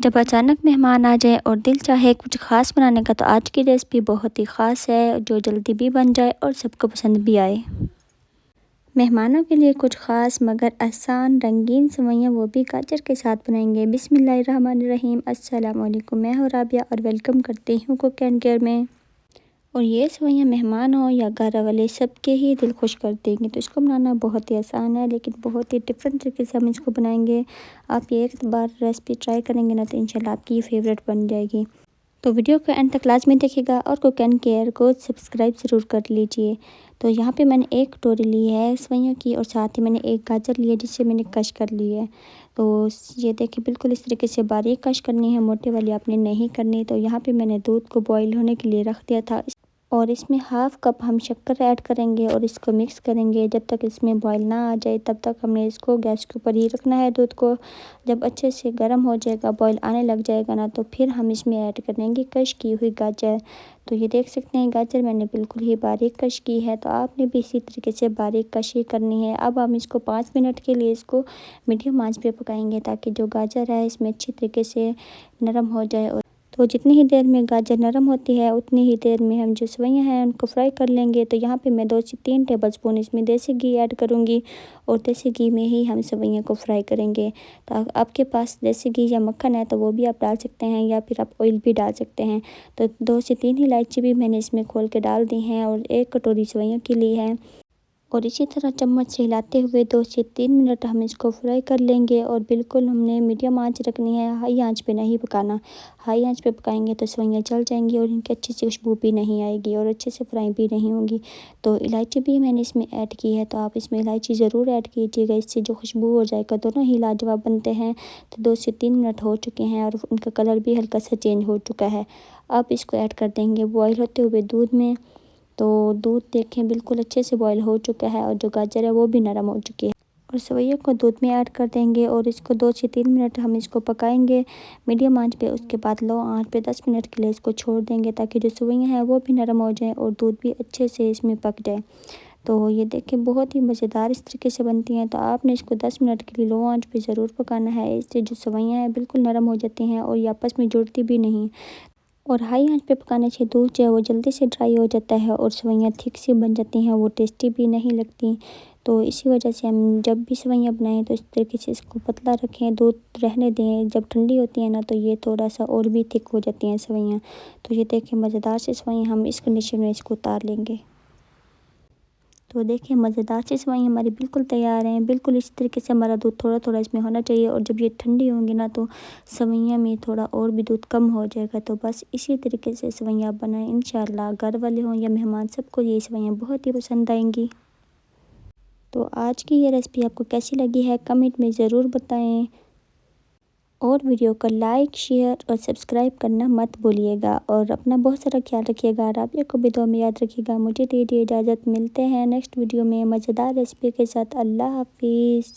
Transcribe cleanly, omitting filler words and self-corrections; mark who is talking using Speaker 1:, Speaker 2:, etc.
Speaker 1: जब अचानक मेहमान आ जाए और दिल चाहे कुछ ख़ास बनाने का, तो आज की रेसिपी बहुत ही ख़ास है जो जल्दी भी बन जाए और सबको पसंद भी आए। मेहमानों के लिए कुछ ख़ास मगर आसान रंगीन सेवइयाँ, वो भी गाजर के साथ बनाएंगे। बिस्मिल्लाहिर्रहमानिर्रहीम। अस्सलाम वालेकुम। मैं हूँ राबिया और वेलकम करती हूँ कुक एंड केयर में। और ये सेवइयाँ मेहमान हो या घर वाले, सबके ही दिल खुश कर देंगे। तो इसको बनाना बहुत ही आसान है, लेकिन बहुत ही डिफरेंट तरीके से हम इसको बनाएंगे। आप ये एक बार रेसिपी ट्राई करेंगे ना, तो इंशाल्लाह आपकी फेवरेट बन जाएगी। तो वीडियो को एंड तक लाजमी देखिएगा और कुक एंड केयर को सब्सक्राइब ज़रूर कर लीजिए। तो यहाँ पे मैंने एक कटोरी ली है सेवइयों की, और साथ ही मैंने एक गाजर लिया जिसे मैंने कश कर ली है। तो ये देखिए बिल्कुल इस तरीके से बारीक कश करनी है, मोटे वाली आपने नहीं करनी। तो यहाँ पे मैंने दूध को बॉईल होने के लिए रख दिया था, और इसमें हाफ़ कप हम शक्कर ऐड करेंगे और इसको मिक्स करेंगे। जब तक इसमें बॉईल ना आ जाए तब तक हमने इसको गैस के ऊपर ही रखना है दूध को। जब अच्छे से गर्म हो जाएगा, बॉईल आने लग जाएगा ना, तो फिर हम इसमें ऐड करेंगे कश की हुई गाजर। तो ये देख सकते हैं गाजर मैंने बिल्कुल ही बारीक कश की है, तो आपने भी इसी तरीके से बारीक कश ही करनी है। अब हम इसको 5 मिनट के लिए इसको मीडियम आंच पे पकाएंगे, ताकि जो गाजर है इसमें अच्छी तरीके से नरम हो जाए। और तो जितनी ही देर में गाजर नरम होती है, उतनी ही देर में हम जो सेवइयाँ हैं उनको फ्राई कर लेंगे। तो यहाँ पे मैं 2 से 3 टेबलस्पून इसमें देसी घी ऐड करूँगी, और देसी घी में ही हम सेवइयाँ को फ्राई करेंगे। तो आपके पास देसी घी या मक्खन है तो वो भी आप डाल सकते हैं, या फिर आप ऑयल भी डाल सकते हैं। तो 2 से 3 इलायची भी मैंने इसमें खोल के डाल दी हैं, और 1 कटोरी सेवइयों के लिए है। और इसी तरह चम्मच से हिलाते हुए 2 से 3 मिनट हम इसको फ्राई कर लेंगे। और बिल्कुल हमने मीडियम आंच रखनी है, हाई आंच पे नहीं पकाना। हाई आंच पे पकाएंगे तो सेवइयाँ जल जाएंगी और इनकी अच्छी सी खुशबू भी नहीं आएगी, और अच्छे से फ्राई भी नहीं होंगी। तो इलायची भी मैंने इसमें ऐड की है, तो आप इसमें इलायची ज़रूर ऐड कीजिएगा, इससे जो खुशबू हो जाएगा दोनों ही लाजवाब बनते हैं। तो 2 से 3 मिनट हो चुके हैं और उनका कलर भी हल्का सा चेंज हो चुका है। अब इसको ऐड कर देंगे बॉयल होते हुए दूध में। तो दूध देखें बिल्कुल अच्छे से बॉईल हो चुका है, और जो गाजर है वो भी नरम हो चुकी है। और सेवइयों को दूध में ऐड कर देंगे, और इसको 2 से 3 मिनट हम इसको पकाएंगे मीडियम आंच पे। उसके बाद लो आंच पे 10 मिनट के लिए इसको छोड़ देंगे, ताकि जो सेवइयाँ हैं वो भी नरम हो जाए और दूध भी अच्छे से इसमें पक जाए। तो ये देखिए बहुत ही मज़ेदार इस तरीके से बनती हैं। तो आपने इसको 10 मिनट के लिए लो आंच पे ज़रूर पकाना है, इससे जो सेवइयाँ हैं बिल्कुल नरम हो जाती हैं और ये आपस में जुड़ती भी नहीं। और हाई आंच पे पकाने से दूध जो है वो जल्दी से ड्राई हो जाता है, और सेवइयाँ थिक सी बन जाती हैं, वो टेस्टी भी नहीं लगती। तो इसी वजह से हम जब भी सेवइयाँ बनाएं तो इस तरीके से इसको पतला रखें, दूध रहने दें। जब ठंडी होती है ना, तो ये थोड़ा सा और भी थिक हो जाती हैं सेवइयाँ। तो ये देखिए मज़ेदार सी सेवइयाँ हम इस कंडीशन में इसको उतार लेंगे। तो देखिए मज़ेदार सी सेवइयाँ हमारी बिल्कुल तैयार हैं। बिल्कुल इस तरीके से हमारा दूध थोड़ा थोड़ा इसमें होना चाहिए, और जब ये ठंडी होंगी ना, तो सेवइयाँ में थोड़ा और भी दूध कम हो जाएगा। तो बस इसी तरीके से सेवइयाँ बनाएं, इंशाल्लाह घर वाले हों या मेहमान, सबको ये सेवइयाँ बहुत ही पसंद आएंगी। तो आज की ये रेसिपी आपको कैसी लगी है कमेंट में ज़रूर बताएं, और वीडियो को लाइक शेयर और सब्सक्राइब करना मत भूलिएगा। और अपना बहुत सारा ख्याल रखिएगा। राबिया को भी दुआ में याद रखिएगा। मुझे दीजिए इजाज़त, मिलते हैं नेक्स्ट वीडियो में मज़ेदार रेसिपी के साथ। अल्लाह हाफिज़।